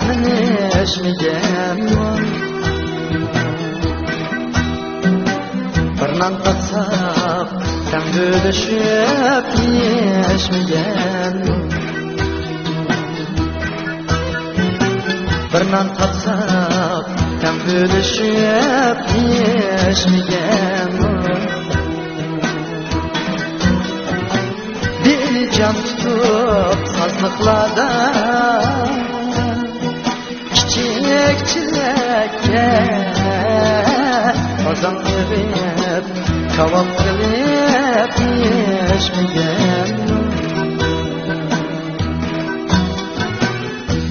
minishmigan bir non tatsak sen bölüşüp yeyishmigan bir non tatsak sen bölüşüp yeyishmigan can tutup sazlıklarda çiçek çilekle kazan verip kavak kılıp yeşmeyen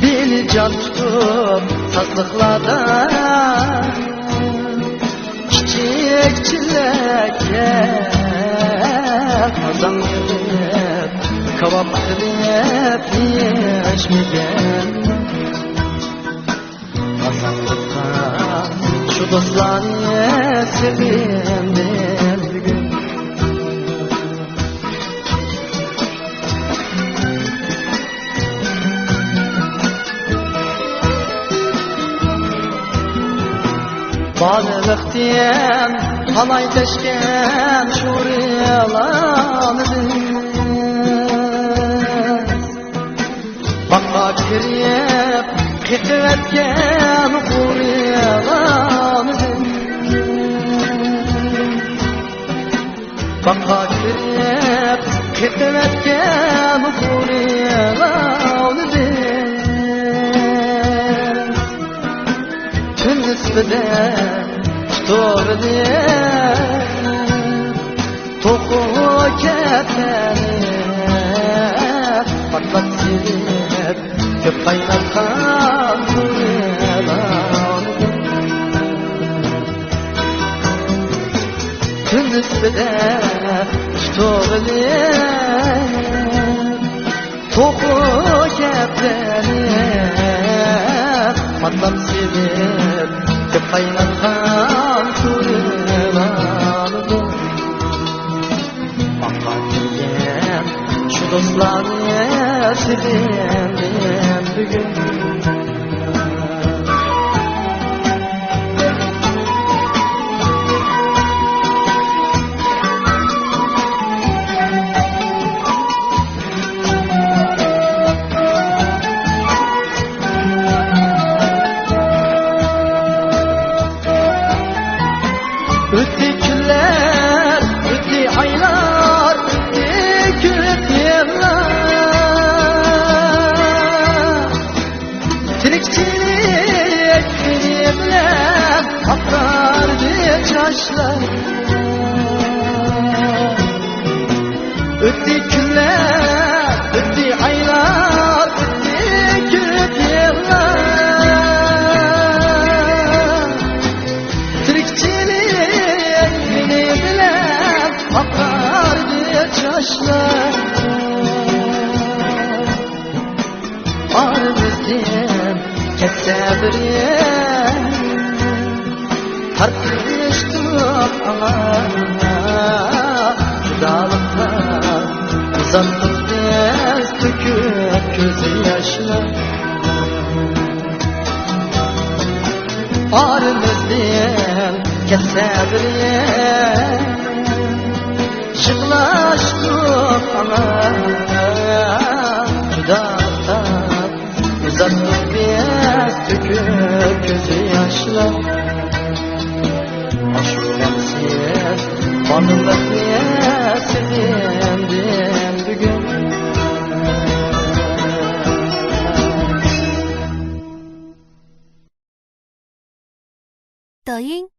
bir can tutup sazlıklarda çiçek çilekle kazan verip kavak kılıp yeşmeyen Azanlıkta şu dostlarını sevindim bugün Balık diyen halay teşken şuriyalandı Bakka kirip kıtvetken kuryalandı Bakka kirip kıtvetken kuryalandı Tüm nisbide tutur diye Toku keteni patlat silip Köp kaynatkan kuryalandı Tüm nisbide tutur diye Toku keteni patlat silip Köp kaynatkan kuryalandı Bakka kirgen şu dostlarını sevindim bugün Ötü günler, ötü aylar, ötü köp yıllar Tirikçilik benimle akardı çaşlar Ötü günler, ötü aylar, ötü köp yıllar Çaşlar Arımızdan ketse bir yer Tartıştık ama Judalıkta uzattık biz Tüküp gözü yaşlar Arımızdan ketse bir yer Şıklaştık ama Judalıktan uzattık biz Tüküp gözü yaşlar Aşuremsiz varlık diye sevindim bugün抖音